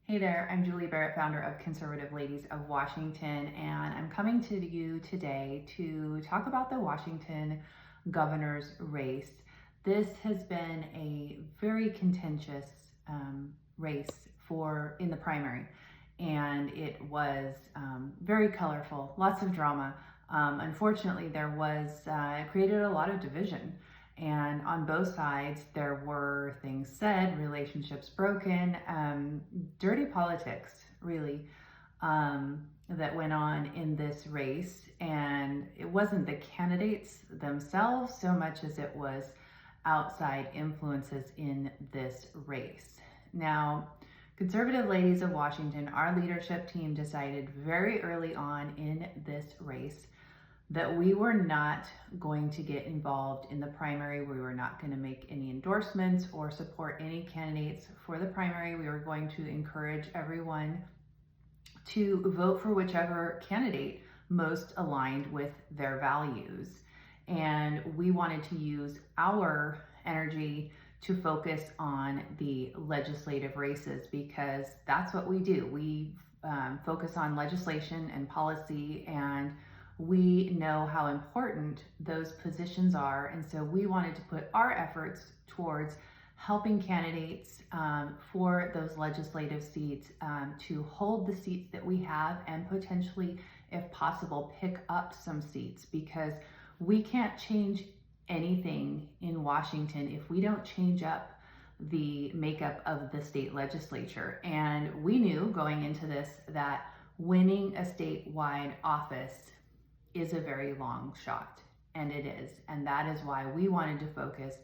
Hey there, I'm Julie Barrett, founder of Conservative Ladies of Washington, and I'm coming to you today to talk about the Washington governor's race. This has been a very contentious race in the primary, and it was very colorful, lots of drama. Unfortunately, it created a lot of division. And on both sides, there were things said, relationships broken, dirty politics, really, that went on in this race. And it wasn't the candidates themselves so much as it was outside influences in this race. Now, Conservative Ladies of Washington, our leadership team decided very early on in this race that we were not going to get involved in the primary. We were not going to make any endorsements or support any candidates for the primary. We were going to encourage everyone to vote for whichever candidate most aligned with their values. And we wanted to use our energy to focus on the legislative races because that's what we do. We focus on legislation and policy, and we know how important those positions are. And so we wanted to put our efforts towards helping candidates for those legislative seats to hold the seats that we have and potentially, if possible, pick up some seats, because we can't change anything in Washington if we don't change up the makeup of the state legislature. And we knew going into this that winning a statewide office is a very long shot, and it is. And that is why we wanted to focus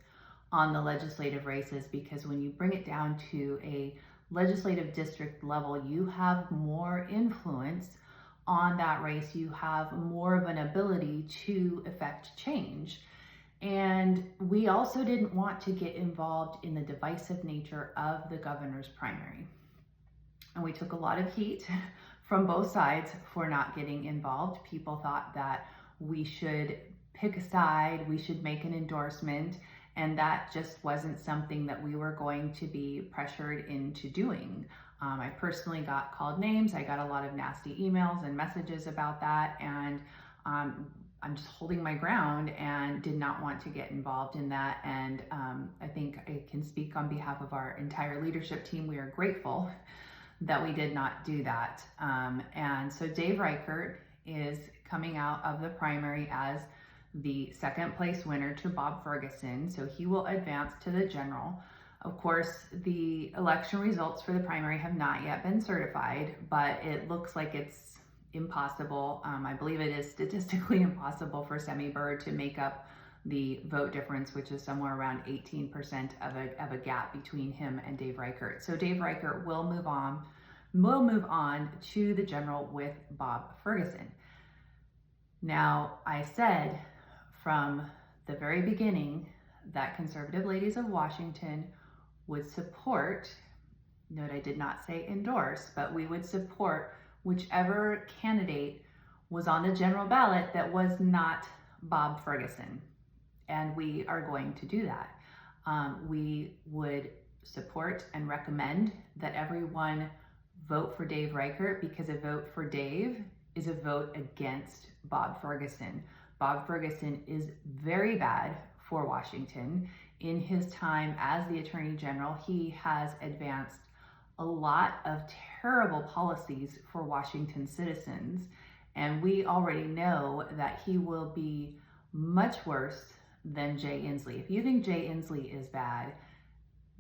on the legislative races, because when you bring it down to a legislative district level, you have more influence on that race. You have more of an ability to affect change. And we also didn't want to get involved in the divisive nature of the governor's primary. And we took a lot of heat from both sides for not getting involved. People thought that we should pick a side, we should make an endorsement, and that just wasn't something that we were going to be pressured into doing. I personally got called names. I got a lot of nasty emails and messages about that, and I'm just holding my ground and did not want to get involved in that. And I think I can speak on behalf of our entire leadership team. We are grateful that we did not do that. And so Dave Reichert is coming out of the primary as the second place winner to Bob Ferguson. So he will advance to the general. Of course, the election results for the primary have not yet been certified, but it looks like it's impossible. I believe it is statistically impossible for Semi Bird to make up the vote difference, which is somewhere around 18% of a gap between him and Dave Reichert. So Dave Reichert will move on to the general with Bob Ferguson. Now, I said from the very beginning that Conservative Ladies of Washington would support, note I did not say endorse, but we would support whichever candidate was on the general ballot that was not Bob Ferguson. And we are going to do that. We would support and recommend that everyone vote for Dave Reichert, because a vote for Dave is a vote against Bob Ferguson. Bob Ferguson is very bad for Washington. In his time as the Attorney General, he has advanced a lot of terrible policies for Washington citizens, and we already know that he will be much worse than Jay Inslee. If you think Jay Inslee is bad,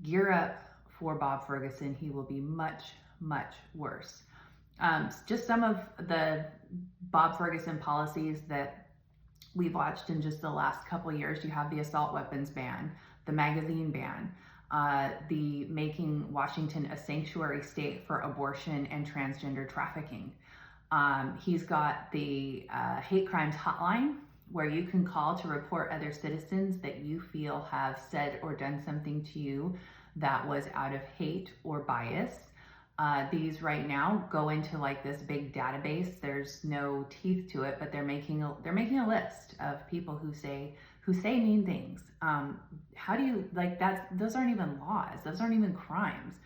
gear up for Bob Ferguson. He will be much, much worse. Just some of the Bob Ferguson policies that we've watched in just the last couple of years. You have the assault weapons ban, the magazine ban, the making Washington a sanctuary state for abortion and transgender trafficking. He's got the hate crimes hotline, where you can call to report other citizens that you feel have said or done something to you that was out of hate or bias. These right now go into like this big database. There's no teeth to it, but they're making a list of people who say mean things. How do you like that? Those aren't even laws. Those aren't even crimes.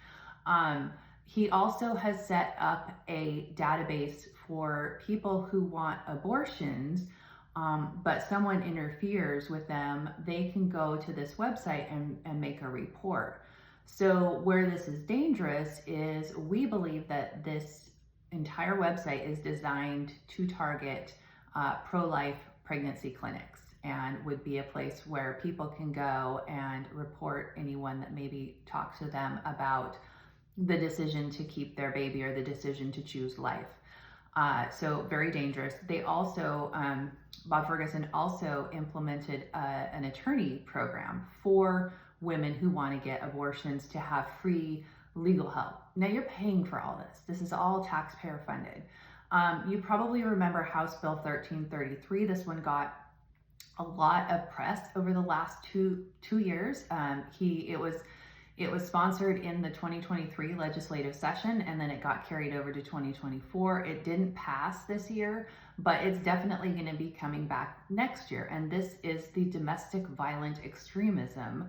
He also has set up a database for people who want abortions, but someone interferes with them. They can go to this website and make a report. So where this is dangerous is we believe that this entire website is designed to target pro-life pregnancy clinics and would be a place where people can go and report anyone that maybe talks to them about the decision to keep their baby or the decision to choose life. So very dangerous. They also, Bob Ferguson also implemented an attorney program for women who want to get abortions to have free legal help. Now you're paying for all this. This is all taxpayer funded. You probably remember House Bill 1333. This one got a lot of press over the last two years. It was sponsored in the 2023 legislative session, and then it got carried over to 2024. It didn't pass this year, but it's definitely going to be coming back next year. And this is the Domestic Violent Extremism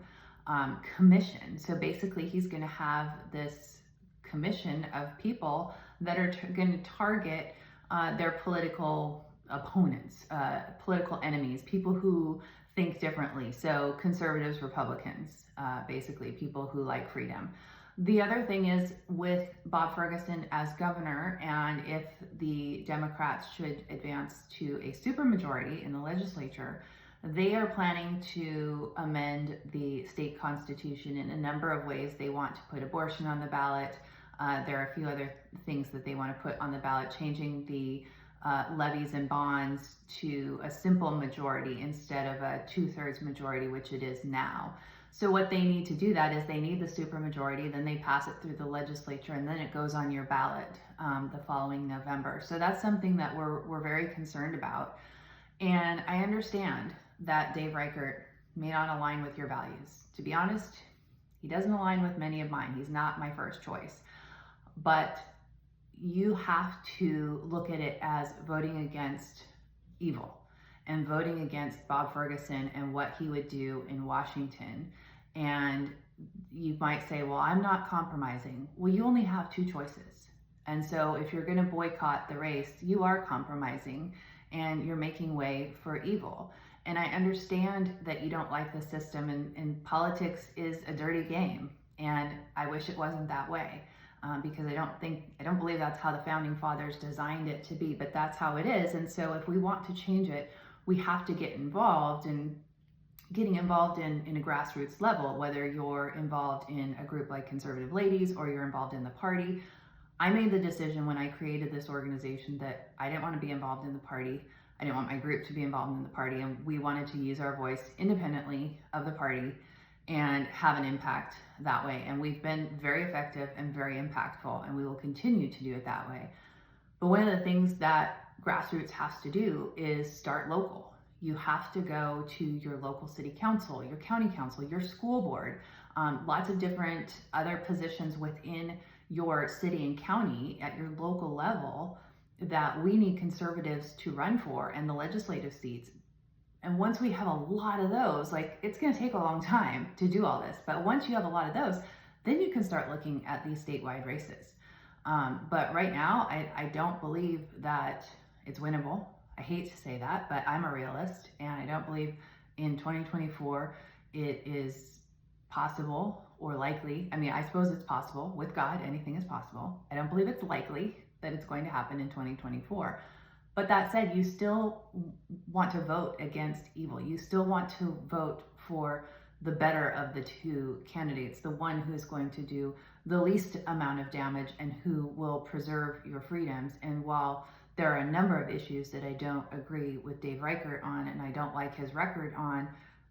Commission. So basically, he's going to have this commission of people that are going to target their political opponents, political enemies, people who think differently. So conservatives, Republicans, basically people who like freedom. The other thing is with Bob Ferguson as governor, and if the Democrats should advance to a supermajority in the legislature, they are planning to amend the state constitution in a number of ways. They want to put abortion on the ballot. There are a few other things that they want to put on the ballot, changing the levies and bonds to a simple majority instead of a 2/3 majority, which it is now. So what they need to do that is they need the supermajority, then they pass it through the legislature, and then it goes on your ballot the following November. So that's something that we're very concerned about. And I understand that Dave Reichert may not align with your values. To be honest, he doesn't align with many of mine. He's not my first choice. But you have to look at it as voting against evil and voting against Bob Ferguson and what he would do in Washington. And you might say, well, I'm not compromising. Well, you only have two choices. And so if you're going to boycott the race, you are compromising and you're making way for evil. And I understand that you don't like the system, and politics is a dirty game. And I wish it wasn't that way. Because I don't believe that's how the founding fathers designed it to be, but that's how it is. And so if we want to change it, we have to get involved, and getting involved in a grassroots level, whether you're involved in a group like Conservative Ladies or you're involved in the party. I made the decision when I created this organization that I didn't want to be involved in the party. I didn't want my group to be involved in the party, and we wanted to use our voice independently of the party and have an impact that way. And we've been very effective and very impactful, and we will continue to do it that way. But one of the things that Grassroots has to do is start local. You have to go to your local city council, your county council, your school board, lots of different other positions within your city and county at your local level that we need conservatives to run for, and the legislative seats. And once we have a lot of those, like, it's going to take a long time to do all this, but once you have a lot of those, then you can start looking at these statewide races. But right now, I don't believe that it's winnable. I hate to say that, but I'm a realist, and I don't believe in 2024 it is possible or likely. I mean, I suppose it's possible. With God, anything is possible. I don't believe it's likely that it's going to happen in 2024. But that said, you still want to vote against evil. You still want to vote for the better of the two candidates, the one who is going to do the least amount of damage and who will preserve your freedoms. And while there are a number of issues that I don't agree with Dave Reichert on, and I don't like his record on,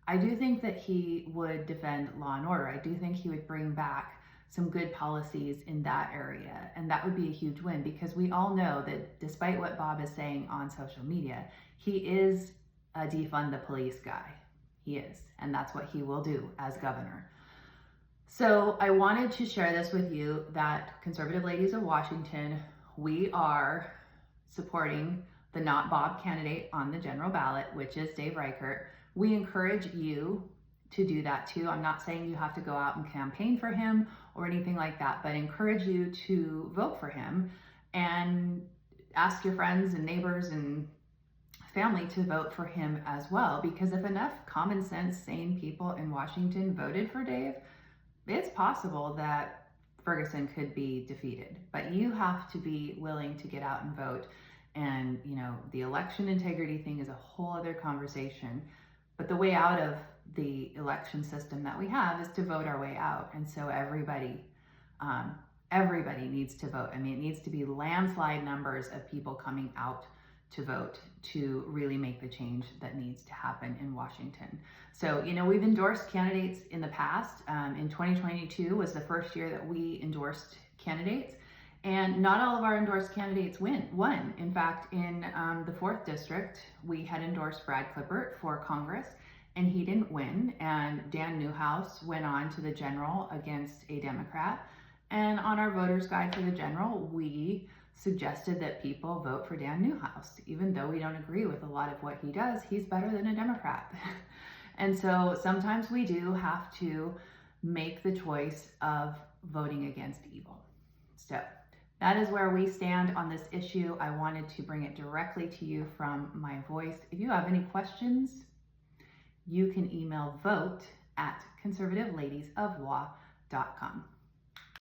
I do think that he would defend law and order. I do think he would bring back some good policies in that area. And that would be a huge win, because we all know that despite what Bob is saying on social media, he is a defund the police guy. He is, and that's what he will do as governor. So I wanted to share this with you that Conservative Ladies of Washington, we are supporting the not Bob candidate on the general ballot, which is Dave Reichert. We encourage you to do that too. I'm not saying you have to go out and campaign for him or anything like that, but encourage you to vote for him, and ask your friends and neighbors and family to vote for him as well. Because if enough common sense, sane people in Washington voted for Dave, it's possible that Ferguson could be defeated. But you have to be willing to get out and vote. And, you know, the election integrity thing is a whole other conversation. But the way out of the election system that we have is to vote our way out. And so everybody needs to vote. I mean, it needs to be landslide numbers of people coming out to vote to really make the change that needs to happen in Washington. So, you know, we've endorsed candidates in the past. In 2022 was the first year that we endorsed candidates, and not all of our endorsed candidates won. In fact, in the 4th District, we had endorsed Brad Clippert for Congress, and he didn't win. And Dan Newhouse went on to the general against a Democrat. And on our voters guide for the general, we suggested that people vote for Dan Newhouse. Even though we don't agree with a lot of what he does, he's better than a Democrat. And so sometimes we do have to make the choice of voting against evil. So that is where we stand on this issue. I wanted to bring it directly to you from my voice. If you have any questions, you can email vote@conservativeladiesofwa.com.